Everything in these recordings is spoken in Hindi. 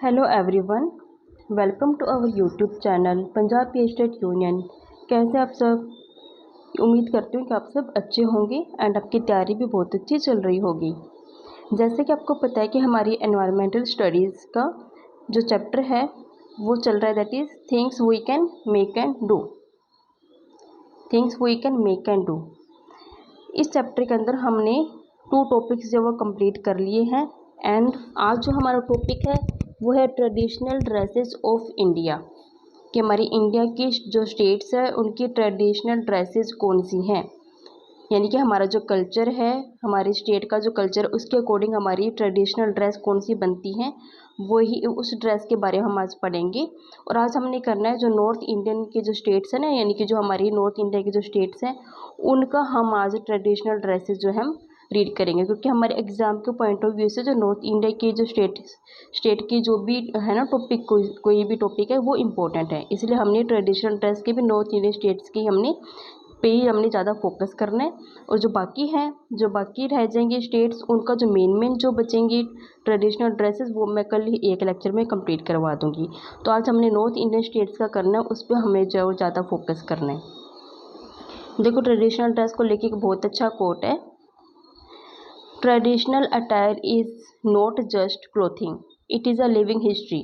Hello everyone, welcome to our YouTube channel Punjab P state union. कैसे आप सब? उम्मीद करती हूँ कि आप सब अच्छे होंगे एंड आपकी तैयारी भी बहुत अच्छी चल रही होगी। जैसे कि आपको पता है कि हमारी एनवायरमेंटल स्टडीज़ का जो चैप्टर है वो चल रहा है, that is things we can make and do. Things we can make and do. इस चैप्टर के अंदर हमने 2 टॉपिक्स जो वो कंप्लीट कर लिए हैं एंड आज जो हमारा टॉपिक है वो है ट्रेडिशनल ड्रेसेस ऑफ इंडिया, कि हमारी इंडिया की जो स्टेट्स है उनकी ट्रेडिशनल ड्रेसेस कौन सी हैं, यानी कि हमारा जो कल्चर है, हमारी स्टेट का जो कल्चर, उसके अकॉर्डिंग हमारी ट्रेडिशनल ड्रेस कौन सी बनती हैं, वही उस ड्रेस के बारे में हम आज पढ़ेंगे। और आज हमने करना है जो नॉर्थ इंडियन के जो स्टेट्स हैं ना, यानी कि जो हमारी नॉर्थ इंडिया की जो स्टेट्स हैं उनका हम आज ट्रेडिशनल ड्रेसेस जो हम रीड करेंगे, क्योंकि हमारे एग्ज़ाम के पॉइंट ऑफ व्यू से जो नॉर्थ इंडिया की जो स्टेट की जो भी है ना टॉपिक, कोई भी टॉपिक है वो इम्पोर्टेंट है, इसलिए हमने ट्रेडिशनल ड्रेस के भी नॉर्थ इंडियन स्टेट्स की हमने ज़्यादा फोकस करना है। और जो बाकी रह जाएंगे स्टेट्स, उनका जो मेन जो बचेंगी ट्रेडिशनल ड्रेसेस वो मैं कल ही एक लेक्चर में कंप्लीट करवा दूंगी। तो आज हमने नॉर्थ इंडियन स्टेट्स का करना है, उस पर हमें जो ज़्यादा फोकस करना है। देखो, ट्रेडिशनल ड्रेस को लेके एक बहुत अच्छा कोट है, traditional attire is not just clothing, it is a living history.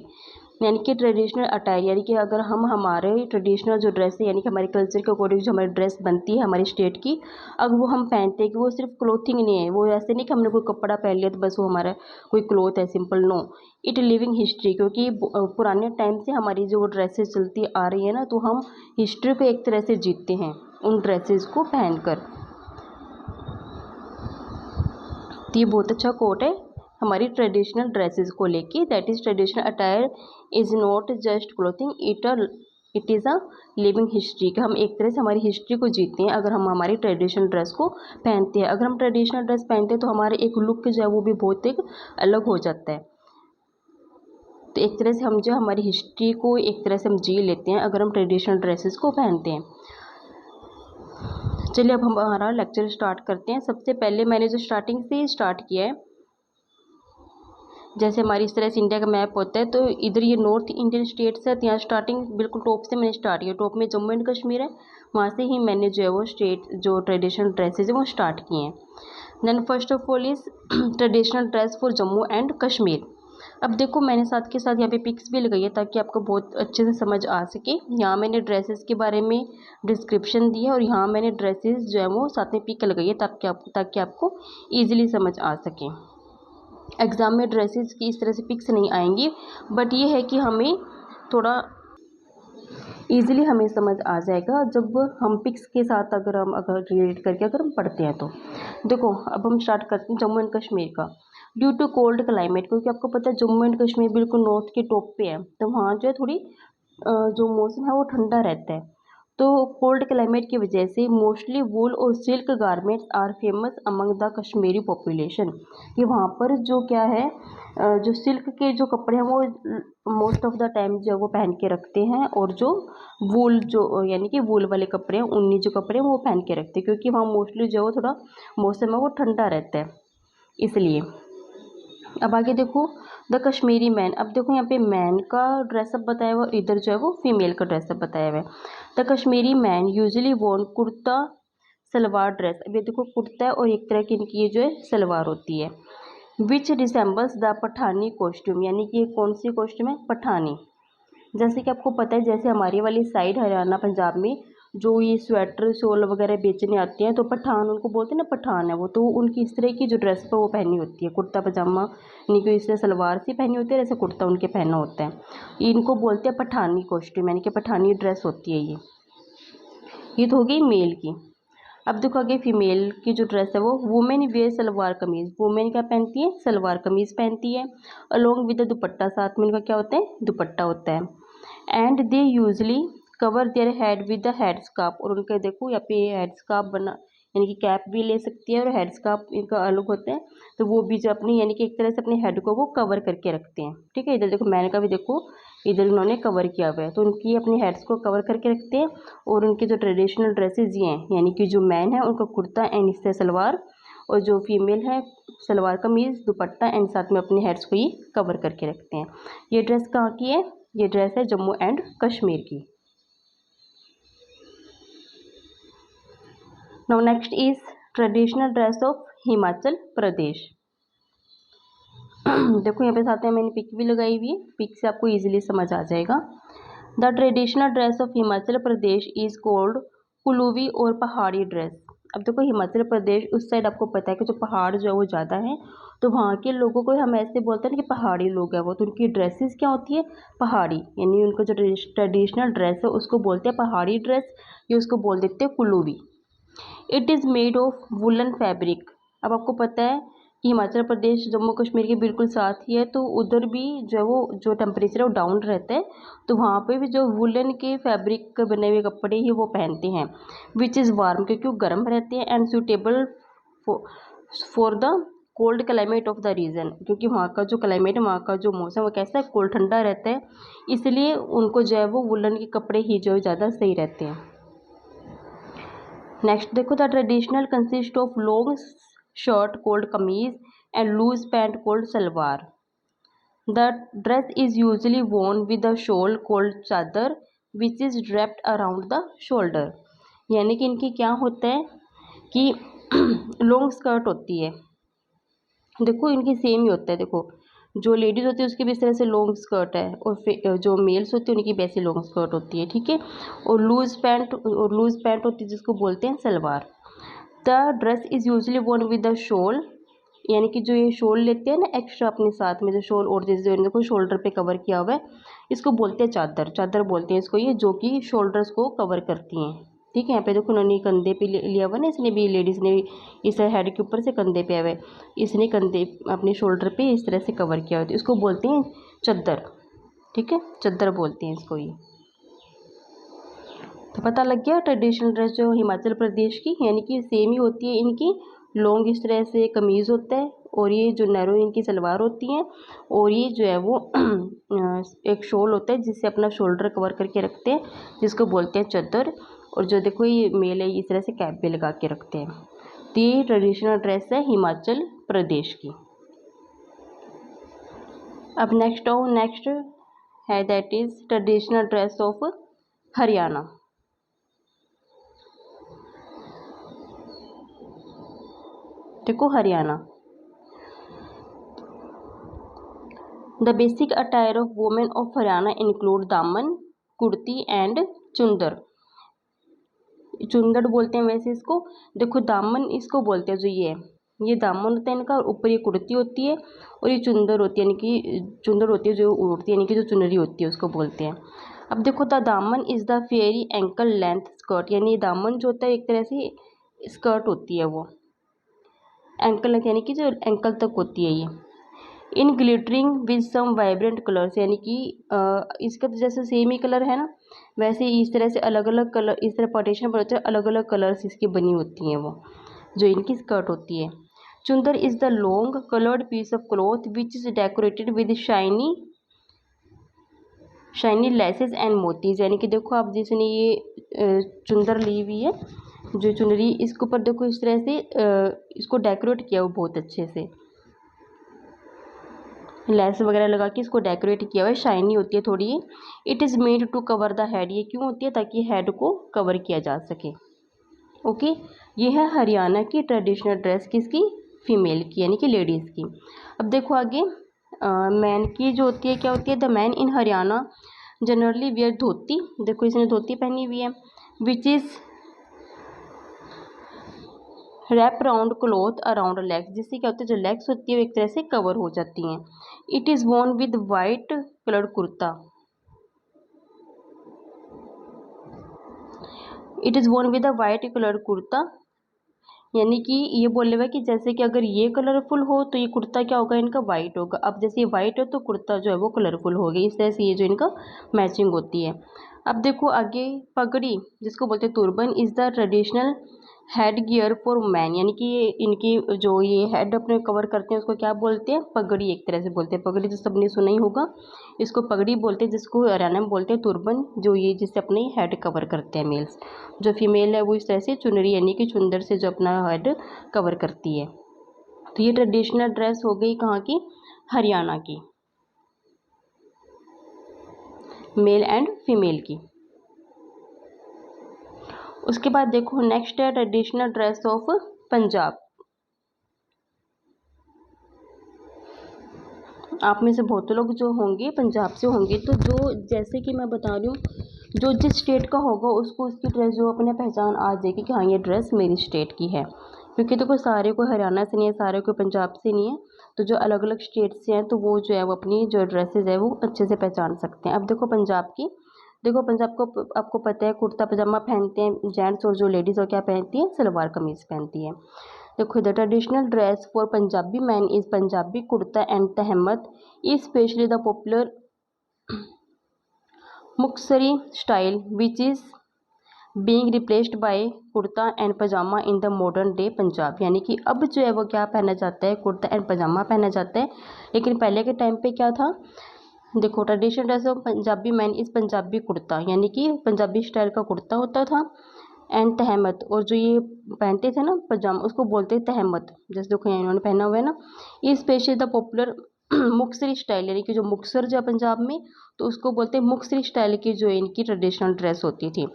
यानी कि ट्रेडिशनल अटायर, यानी कि अगर हम हमारे ट्रेडिशनल जो ड्रेस है, यानी कि हमारे कल्चर के अकॉर्डिंग जो हमारी ड्रेस बनती है हमारी स्टेट की, अगर वो हम पहनते हैं कि वो सिर्फ क्लोथिंग नहीं है, वो ऐसे नहीं कि हमने कोई कपड़ा पहन लिया तो बस वो हमारा कोई क्लोथ है, simple. No, it living history, क्योंकि पुराने टाइम से हमारी जो ड्रेसेस चलती आ रही है ना, तो हम हिस्ट्री को एक तरह से जीतते हैं उन ड्रेसेस को पहनकर। तो ये बहुत अच्छा कोट है हमारी ट्रेडिशनल ड्रेसेस को लेके, that is traditional attire is not just clothing, it is a living history, कि हम एक तरह से हमारी हिस्ट्री को जीते हैं अगर हम हमारी ट्रेडिशनल ड्रेस को पहनते हैं। अगर हम ट्रेडिशनल ड्रेस पहनते हैं तो हमारे एक लुक जो है वो भी बहुत एक अलग हो जाता है। तो एक तरह से हम जो हमारी हिस्ट्री को एक तरह से हम जी लेते हैं अगर हम ट्रेडिशनल ड्रेसेस को पहनते हैं। चलिए अब हम हमारा लेक्चर स्टार्ट करते हैं। सबसे पहले मैंने जो स्टार्टिंग से स्टार्ट किया है, जैसे हमारी इस तरह से इंडिया का मैप होता है, तो इधर ये नॉर्थ इंडियन स्टेट्स है, तो यहाँ स्टार्टिंग बिल्कुल टॉप से मैंने स्टार्ट किया। टॉप में जम्मू एंड कश्मीर है, वहाँ से ही मैंने जो है वो स्टेट जो ट्रेडिशनल ड्रेसेज है वो स्टार्ट किए हैं। Then first of all is traditional dress for Jammu and Kashmir. अब देखो, मैंने साथ के साथ यहाँ पे पिक्स भी लगाई है ताकि आपको बहुत अच्छे से समझ आ सके। यहाँ मैंने ड्रेसेस के बारे में डिस्क्रिप्शन दी है और यहाँ मैंने ड्रेसेस जो है वो साथ में पिक लगाई है ताकि आपको ईजिली समझ आ सके। एग्ज़ाम में ड्रेसेस की इस तरह से पिक्स नहीं आएंगी, बट ये है कि हमें थोड़ा ईजिली हमें समझ आ जाएगा जब हम पिक्स के साथ अगर रिलेट करके अगर हम पढ़ते हैं तो। देखो, अब हम स्टार्ट करते हैं जम्मू एंड कश्मीर का। ड्यू टू कोल्ड क्लाइमेट, क्योंकि आपको पता है जम्मू एंड कश्मीर बिल्कुल नॉर्थ के टॉप पे है, तो वहाँ जो है थोड़ी जो मौसम है वो ठंडा रहता है। तो कोल्ड क्लाइमेट की वजह से मोस्टली वूल और silk garments are famous among the Kashmiri population. ये वहाँ पर जो क्या है, जो सिल्क के जो कपड़े हैं वो मोस्ट ऑफ द टाइम जो है वो पहन के रखते हैं, और जो वूल जो यानी कि वूल वाले कपड़े हैं, ऊनी जो कपड़े हैं वो पहन के रखते हैं, क्योंकि वहाँ मोस्टली जो है वो थोड़ा मौसम है वो ठंडा रहता है, इसलिए। अब आगे देखो, द कश्मीरी मैन। अब देखो यहाँ पे मैन का ड्रेसअप बताया हुआ, इधर जो है वो फीमेल का ड्रेसअप बताया हुआ है। The Kashmiri man usually won kurta salwar dress. अब ये देखो, कुर्ता है और एक तरह की इनकी ये जो है सलवार होती है, विच रिसेंबल्स द पठानी कॉस्ट्यूम, यानी कि ये कौन सी कॉस्ट्यूम है, पठानी। जैसे कि आपको पता है, जैसे हमारी वाली साइड हरियाणा पंजाब में जो ये स्वेटर शॉल वगैरह बेचने आते हैं, तो पठान उनको बोलते हैं ना, पठान है वो, तो उनकी इस तरह की जो ड्रेस पर वो पहनी होती है, कुर्ता पजामा, यानी कि इस तरह सलवार सी पहनी होती है, जैसे कुर्ता उनके पहनना होता है। इनको बोलते हैं पठानी कॉस्ट्यूम, यानी कि पठानी ड्रेस होती है ये तो हो गई मेल की। अब देखो आगे फीमेल की जो ड्रेस है वो women where salwar kameez. Women क्या पहनती है, सलवार कमीज़ पहनती है, अलोंग विद दुपट्टा, साथ में इनका क्या होता है, दुपट्टा होता है। And they usually cover their head with the head scarf, और उनका देखो यहाँ पे हेड स्कार्फ बना, यानी कि कैप भी ले सकती है, और हेड स्कार्फ इनका अलग होता है, तो वो भी जो अपनी यानी कि एक तरह से अपने हेड को वो कवर करके रखते हैं। ठीक है, इधर देखो मैन का भी देखो, इधर इन्होंने कवर किया हुआ है, तो उनकी अपने हेड्स को कवर करके रखते हैं। और उनके जो ट्रेडिशनल ड्रेसेस ये हैं, यानी कि जो मैन है उनका कुर्ता एंड इससे सलवार, और जो फीमेल है सलवार कमीज़, दुपट्टा एंड साथ में अपने हेड्स को ये कवर करके रखते हैं। ये ड्रेस कहाँ की है? ये ड्रेस है जम्मू एंड कश्मीर की। Now next is traditional dress of Himachal Pradesh. देखो यहाँ पे साथ में मैंने पिक भी लगाई हुई है, पिक से आपको इजीली समझ आ जाएगा। The traditional dress of Himachal Pradesh is called Kuluvi और पहाड़ी ड्रेस। अब देखो हिमाचल प्रदेश उस साइड आपको पता है कि जो पहाड़ जो है वो ज़्यादा है, तो वहाँ के लोगों को हम ऐसे बोलते हैं कि पहाड़ी लोग हैं वो, तो उनकी ड्रेसेस क्या होती है? पहाड़ी, यानी उनका जो ट्रेडिशनल ड्रेस है उसको बोलते हैं पहाड़ी ड्रेस, या उसको बोल देते हैं Kuluvi. It is made of woollen fabric. अब आपको पता है कि हिमाचल प्रदेश जम्मू कश्मीर के बिल्कुल साथ ही है, तो उधर भी जो है वो जो टेम्परेचर है वो डाउन रहता है, तो वहाँ पे भी जो वुलन के फैब्रिक के बने हुए कपड़े ही वो पहनते हैं, विच इज़ वार्म, क्योंकि वो गर्म रहते हैं, and suitable for the cold climate of the region, क्योंकि वहाँ का जो क्लाइमेट है, वहाँ का जो मौसम वो कैसा है? कोल्ड ठंडा रहता है, इसलिए उनको जो है वो वुलन के कपड़े ही जो ज़्यादा सही रहते हैं। नेक्स्ट देखो, the traditional consist of long shirt called kameez and loose pant called salwar. The dress is usually worn with a shawl called chadar which is draped around the shoulder. यानी कि इनकी क्या होता है कि लॉन्ग स्कर्ट होती है, देखो इनकी सेम ही होता है। देखो जो लेडीज़ होती है उसकी भी इस तरह से लॉन्ग स्कर्ट है, और जो मेल्स होते हैं उनकी वैसी लॉन्ग स्कर्ट होती है, ठीक है। और लूज पैंट होती है जिसको बोलते हैं salwar. The dress is usually worn with the shawl, यानी कि जो ये शॉल लेते हैं ना एक्स्ट्रा अपने साथ में, जो शॉल और जैसे देखो शोल्डर पे कवर किया हुआ है, इसको बोलते हैं चादर, चादर बोलते हैं इसको, ये जो कि शोल्डर्स को कवर करती हैं, ठीक है। यहाँ पे देखो उन्होंने कंधे पे लिया हुआ ना, इसने भी, लेडीज़ ने इस हेड के ऊपर से कंधे पे आए, इसने कंधे अपने शोल्डर पे इस तरह से कवर किया हुआ है, इसको बोलते हैं चादर, ठीक है, चादर बोलते हैं इसको ये। तो पता लग गया ट्रेडिशनल ड्रेस जो हिमाचल प्रदेश की, यानी कि सेम ही होती है इनकी, लॉन्ग इस तरह से कमीज़ होता है, और ये जो नैरो इनकी सलवार होती हैं, और ये जो है वो एक शॉल होता है जिससे अपना शोल्डर कवर करके रखते हैं, जिसको बोलते हैं चादर। और जो देखो ये मेल है इस तरह से कैप भी लगा के रखते हैं। तो ये ट्रेडिशनल ड्रेस है हिमाचल प्रदेश की। अब नेक्स्ट है that is traditional dress of Haryana. देखो Haryana, the basic attire of women of Haryana include daman, kurti and चुंदर। चुंदर बोलते हैं वैसे इसको, देखो दामन इसको बोलते हैं, जो ये दामन होता है इनका, और ऊपर ये कुर्ती होती है, और ये चुंदर होती है, यानी कि चुंदर होती है जो उड़ती है, यानी कि जो चुनरी होती है उसको बोलते हैं। अब देखो the daman is the ferry ankle length skirt, यानी ये दामन जो होता है एक तरह से स्कर्ट होती है, वो एंकल लेंथ यानी कि जो एंकल तक होती है ये। In glittering with some vibrant colours, यानी कि इसका तो जैसे सेम ही कलर है ना, वैसे ही इस तरह से अलग अलग कलर, इस तरह पार्टीशन पर होते हैं, अलग अलग कलर्स इसकी बनी होती हैं वो, जो इनकी स्कर्ट होती है। Chundar is the long coloured piece of cloth which is decorated with shiny laces and मोतीज, यानी कि देखो आप जिसने ये चुंदर ली हुई है, जो चुनरी, इसके ऊपर देखो इस तरह से इसको डेकोरेट किया हुआ बहुत अच्छे से, लेस वगैरह लगा के इसको डेकोरेट किया हुआ है, शाइनी होती है थोड़ी। It is made to cover the head, ये क्यों होती है? ताकि हेड को कवर किया जा सके। ओके, ये है हरियाणा की ट्रेडिशनल ड्रेस, किसकी? फीमेल की, यानी कि लेडीज़ की। अब देखो आगे मैन की जो होती है, क्या होती है? The man in Haryana generally wear dhoti, देखो इसने धोती पहनी हुई है, which is wrap round cloth around legs, जिससे क्या होता है जो लेग्स होती है वो एक तरह से कवर हो जाती हैं। It is Warne with white coloured kurta, it is Warne with a white coloured kurta, यानी कि ये बोले हुआ कि जैसे कि अगर ये कलरफुल हो तो ये कुर्ता क्या होगा? इनका वाइट होगा। अब जैसे ये वाइट है तो कुर्ता जो है वो कलरफुल होगा, इस तरह से ये जो इनका मैचिंग होती है। अब देखो आगे, पगड़ी जिसको बोलते हैं turban is the traditional head gear for man, यानी कि ये इनकी जो ये हेड अपने कवर करते हैं उसको क्या बोलते हैं, पगड़ी एक तरह से बोलते हैं। पगड़ी तो सबने सुना ही होगा, इसको पगड़ी बोलते हैं, जिसको हरियाणा में बोलते हैं तुरबन, जो ये जिससे अपने हेड कवर करते हैं मेल्स। जो फीमेल है वो इस तरह से चुनरी यानी कि चुंदर से जो अपना हेड कवर करती है। तो ये ट्रेडिशनल ड्रेस हो गई कहाँ की, हरियाणा की, मेल एंड फीमेल की। उसके बाद देखो नेक्स्ट है ट्रेडिशनल ड्रेस ऑफ पंजाब। आप में से बहुत लोग जो होंगे पंजाब से होंगे, तो जो जैसे कि मैं बता रही हूँ, जो जिस स्टेट का होगा उसको उसकी ड्रेस जो अपने पहचान आ जाएगी कि हाँ ये ड्रेस मेरी स्टेट की है। क्योंकि देखो सारे को हरियाणा से नहीं है, सारे को पंजाब से नहीं है, तो जो अलग अलग स्टेट से हैं तो वो जो है वो अपनी जो ड्रेसेस है वो अच्छे से पहचान सकते हैं। अब देखो पंजाब की, देखो पंजाब को आपको पता है कुर्ता पजामा पहनते हैं जेंट्स, और जो लेडीज़ और क्या पहनती है, सलवार कमीज़ पहनती है। देखो the traditional dress for Punjabi man is Punjabi kurta and tehmat, specially the popular Muktsari style which is being replaced by kurta and pyjama in the modern day Punjab. यानी कि अब जो है वो क्या पहना जाता है, कुर्ता एंड पजामा पहना जाता है, लेकिन पहले के टाइम पे क्या था, देखो traditional dress of Punjabi man is Punjabi kurta, यानी कि पंजाबी स्टाइल का कुर्ता होता था, एंड तहमत, और जो ये पहनते थे ना पजामा उसको बोलते हैं तहमत, जैसे देखो यहाँ इन्होंने पहना हुआ है ना, ये specially the popular Muktsari style, यानी कि जो मुक्तसर जो है पंजाब में, तो उसको बोलते हैं मुक्तसरी स्टाइल की जो इनकी ट्रेडिशनल ड्रेस होती थी,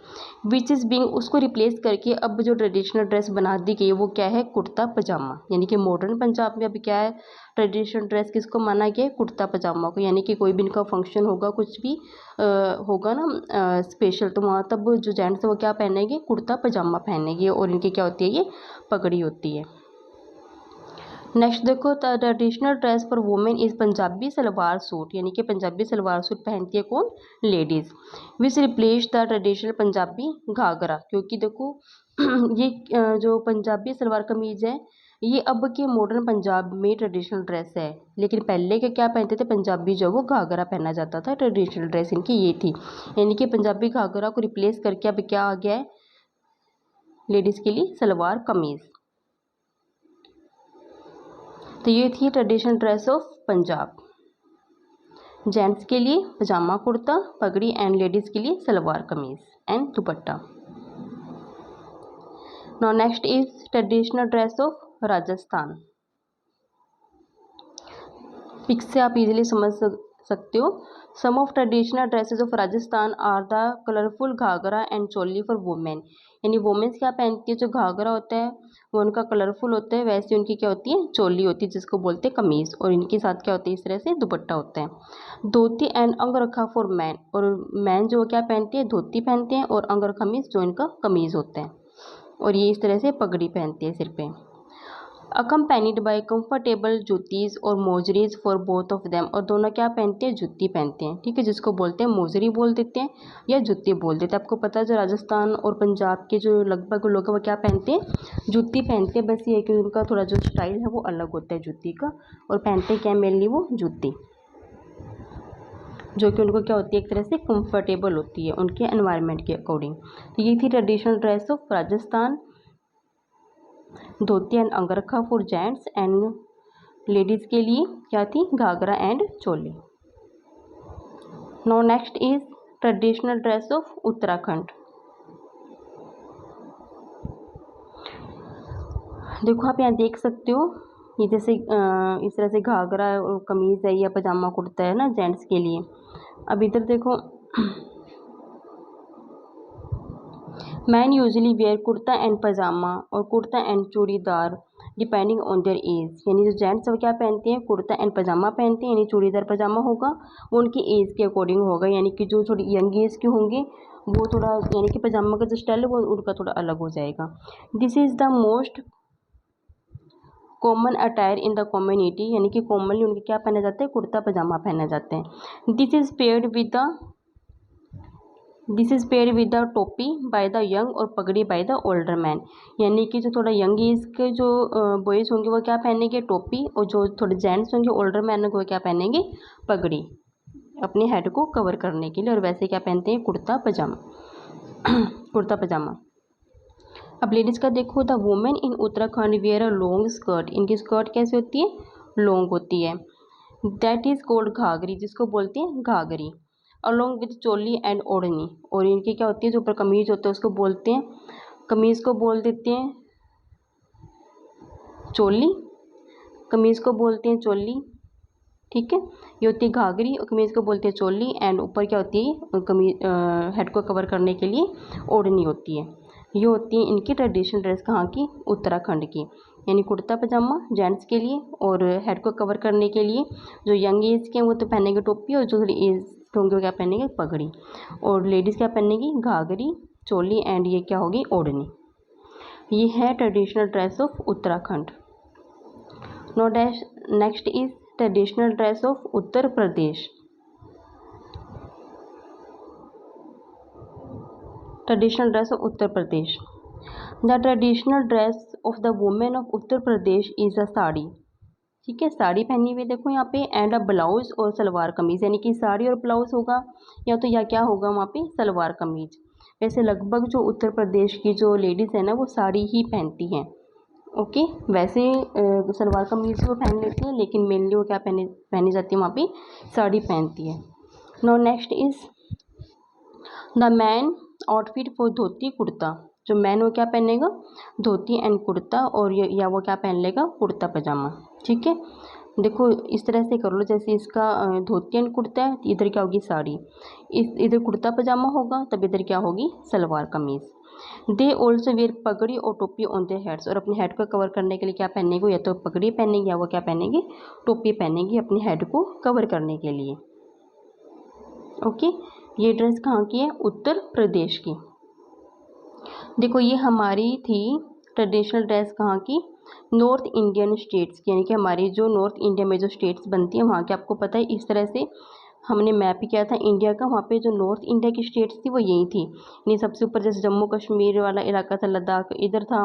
विच इज़ बीइंग, उसको रिप्लेस करके अब जो ट्रेडिशनल ड्रेस बना दी गई वो क्या है, कुर्ता पजामा। यानी कि मॉडर्न पंजाब में अब क्या है, ट्रेडिशनल ड्रेस किसको माना गया है, कुर्ता पजामा को। यानी कि कोई भी इनका फंक्शन होगा, कुछ भी होगा ना स्पेशल, तो वहाँ तब जो जेंट्स है वो क्या पहनेंगे, कुर्ता पजामा पहनेंगे, और इनकी क्या होती है, ये पगड़ी होती है। नेक्स्ट देखो traditional dress for women is Punjabi salwar suit, यानी कि पंजाबी सलवार सूट पहनती है कौन, ladies, which replace the traditional Punjabi ghagra. क्योंकि देखो ये जो पंजाबी सलवार कमीज है ये अब के मॉडर्न पंजाब में ट्रेडिशनल ड्रेस है, लेकिन पहले के क्या पहनते थे, पंजाबी जो वो घाघरा पहना जाता था, ट्रेडिशनल ड्रेस इनकी ये थी। यानी कि पंजाबी घाघरा को रिप्लेस करके अब क्या आ गया है, लेडीज़ के लिए सलवार कमीज़। तो ये थी traditional dress of Punjab, gents के लिए पजामा कुर्ता पगड़ी एंड लेडीज़ के लिए salwar kameez and dupatta. Now next is traditional dress of Rajasthan. Pic से आप इजीली समझ सकते हो। Some of traditional dresses of Rajasthan are the colourful ghagra and choli for women. यानी वुमेन्स क्या पहनती है, जो घाघरा होता है वो उनका कलरफुल होता है, वैसे उनकी क्या होती है, चोली होती है जिसको बोलते हैं कमीज़, और इनके साथ क्या होती है, इस तरह से दुपट्टा होता है। धोती एंड अंगरखा फॉर मैन, और मैन जो क्या पहनते हैं, धोती पहनते हैं, और अंगर कमीज़ जो इनका कमीज़ होता है, और ये इस तरह से पगड़ी पहनती है सिर पे। अकम्पैनिड बाय कंफर्टेबल जूतीज और mojaris for both of them, और दोनों क्या पहनते हैं, जूती पहनते हैं, ठीक है, जिसको बोलते हैं मोजरी बोल देते हैं या जूती बोल देते हैं। आपको पता है जो राजस्थान और पंजाब के जो लगभग लोग हैं वो क्या पहनते हैं, जूती पहनते हैं। बस ये है कि उनका थोड़ा जो स्टाइल है वो अलग होता है जूती का, और पहनते क्या मेनली वो जूती, जो कि उनको क्या होती है, एक तरह से कंफर्टेबल होती है उनके एनवायरनमेंट के अकॉर्डिंग। तो ये थी traditional dress of Rajasthan, dhoti and angarkha for gents, and ladies के लिए क्या थी, ghagra and choli. Now next is traditional dress of Uttarakhand. देखो आप यहाँ देख सकते हो, ये जैसे इस तरह से घाघरा और कमीज़ है या पजामा कुर्ता है ना जेंट्स के लिए। अब इधर देखो man usually wear kurta and pyjama और kurta and churidar depending on their age. यानी जो जेंट्स वो क्या पहनते हैं, कुर्ता एंड पजामा पहनते हैं, यानी चूड़ीदार पजामा होगा, वो उनकी एज के अकॉर्डिंग होगा। यानी कि जो थोड़ी यंग एज के होंगे वो थोड़ा, यानी कि पजामा का जो स्टाइल है वो उनका थोड़ा अलग हो जाएगा। This is the most common attire in the community, यानी कि कॉमनली उनके क्या पहना जाता है, कुर्ता पजामा पहना जाते हैं। This is paired with the टोपी बाय द यंग और पगड़ी बाय द ओल्डर मैन। यानी कि जो थोड़ा यंग एज के जो बॉयज़ होंगे वो क्या पहनेंगे, टोपी, और जो थोड़े जेंट्स होंगे ओल्डर मैन होंगे वो क्या पहनेंगे, पगड़ी, अपने हेड को कवर करने के लिए, और वैसे क्या पहनते हैं, कुर्ता पजामा कुर्ता पजामा। अब लेडीज़ का देखो, the women in Uttarakhand wear a long skirt, इनकी स्कर्ट कैसे होती है, लॉन्ग होती है, दैट इज़ कोल्ड घाघरी, जिसको बोलते हैं घाघरी, अलोंग विद चोली एंड ओढ़नी, और इनकी क्या होती है, जो ऊपर कमीज होता है उसको बोलते हैं, कमीज़ को बोल देते हैं चोली, कमीज़ को बोलते हैं चोली, ठीक है। ये होती है घाघरी, और कमीज़ को बोलते हैं चोली, एंड ऊपर क्या होती है, कमीज हेड को कवर करने के लिए ओढ़नी होती है। ये होती है इनकी ट्रेडिशनल ड्रेस, कहाँ की, उत्तराखंड की, यानी कुर्ता पजामा जेंट्स के लिए, और हेड को कवर करने के लिए जो यंग एज के हैं वो तो पहनेंगे टोपी, और जो थोड़ी एज होंगे वो क्या पहनेंगे, पगड़ी, और लेडीज़ क्या पहनेगी, घाघरी, चोली, एंड ये क्या होगी, ओढ़नी। ये है traditional dress of Uttarakhand. No dash next is traditional dress of Uttar Pradesh. Traditional dress of Uttar Pradesh, the traditional dress of the women of Uttar Pradesh is a sari, ठीक है, साड़ी पहनी हुई देखो यहाँ पे, एंड अ ब्लाउज और सलवार कमीज़, यानी कि साड़ी और ब्लाउज होगा, या तो या क्या होगा वहाँ पे, सलवार कमीज। वैसे लगभग जो उत्तर प्रदेश की जो लेडीज़ है ना वो साड़ी ही पहनती हैं, ओके। वैसे सलवार कमीज वो पहन लेती हैं, लेकिन मेनली वो क्या पहनी जाती है वहाँ पे, साड़ी पहनती है। Now next is the man outfit for dhoti kurta, जो मैन वो क्या पहनेगा, धोती एंड कुर्ता, और या वो क्या पहन लेगा, कुर्ता पजामा, ठीक है। देखो इस तरह से कर लो, जैसे इसका धोती एंड कुर्ता है, इधर क्या होगी, साड़ी, इधर कुर्ता पजामा होगा, तब इधर क्या होगी, salwar kameez. They also where पगड़ी और टोपी ऑन देयर हेड्स, और अपने हेड को कवर करने के लिए क्या पहनेंगे, या तो पगड़ी पहनेंगे या वो क्या पहनेंगे, टोपी पहनेंगे अपने हेड को कवर करने के लिए, ओके। ये ड्रेस कहाँ की है, उत्तर प्रदेश की। देखो ये हमारी थी ट्रेडिशनल ड्रेस कहाँ की, नॉर्थ इंडियन स्टेट्स की, यानी कि हमारी जो नॉर्थ इंडिया में जो स्टेट्स बनती हैं वहाँ के, आपको पता है इस तरह से हमने मैप ही किया था इंडिया का, वहाँ पे जो नॉर्थ इंडिया की स्टेट्स थी वो यही थी, यानी सबसे ऊपर जैसे जम्मू कश्मीर वाला इलाका था, लद्दाख, इधर था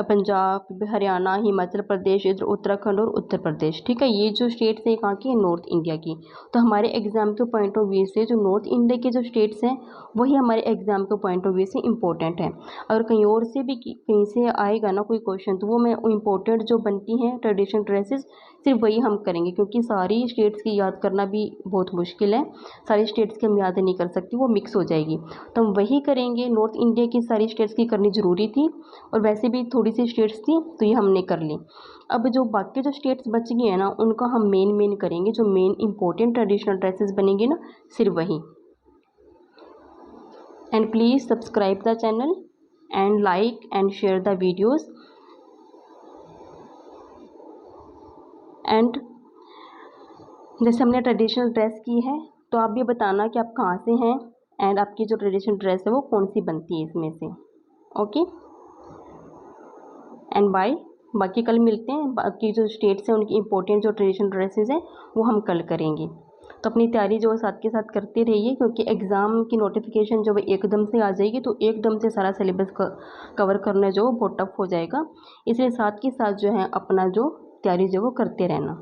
पंजाब, हरियाणा, हिमाचल प्रदेश, इधर उत्तराखंड और उत्तर प्रदेश, ठीक है। ये जो स्टेट्स हैं कहाँ की है, नॉर्थ इंडिया की। तो हमारे एग्जाम के पॉइंट ऑफ व्यू से जो नॉर्थ इंडिया के जो स्टेट्स हैं वही हमारे एग्जाम के पॉइंट ऑफ व्यू से इंपॉर्टेंट है। अगर कहीं और से भी कहीं से आएगा ना कोई क्वेश्चन, तो वो मैं इंपॉर्टेंट जो बनती हैं ट्रेडिशनल ड्रेसेस सिर्फ वही हम करेंगे, क्योंकि सारी स्टेट्स की याद करना भी बहुत मुश्किल है, सारी स्टेट्स की हम याद नहीं कर सकती, वो मिक्स हो जाएगी, तो हम वही करेंगे। नॉर्थ इंडिया की सारी स्टेट्स की करनी ज़रूरी थी, और वैसे भी थोड़ी सी स्टेट्स थी तो ये हमने कर ली। अब जो बाकी जो स्टेट्स बच गई हैं ना उनका हम मेन करेंगे, जो मेन इंपॉर्टेंट ट्रेडिशनल ड्रेसेस बनेंगे ना सिर्फ वही। And please subscribe the channel and like and share the videos, and जैसे हमने ट्रेडिशनल ड्रेस की है तो आप भी बताना कि आप कहाँ से हैं, एंड आपकी जो ट्रेडिशनल ड्रेस है वो कौन सी बनती है इसमें से, ओके। एंड बाय, बाकी कल मिलते हैं, बाकी जो स्टेट्स हैं उनकी इंपॉर्टेंट जो ट्रेडिशनल ड्रेसेस हैं वो हम कल करेंगे। तो अपनी तैयारी जो है साथ के साथ करते रहिए, क्योंकि एग्ज़ाम की नोटिफिकेशन जब एकदम से आ जाएगी तो एकदम से सारा सिलेबस कवर करना जो बहुत टफ हो जाएगा, इसलिए साथ के साथ जो है अपना जो तैयारी जो वो करते रहना।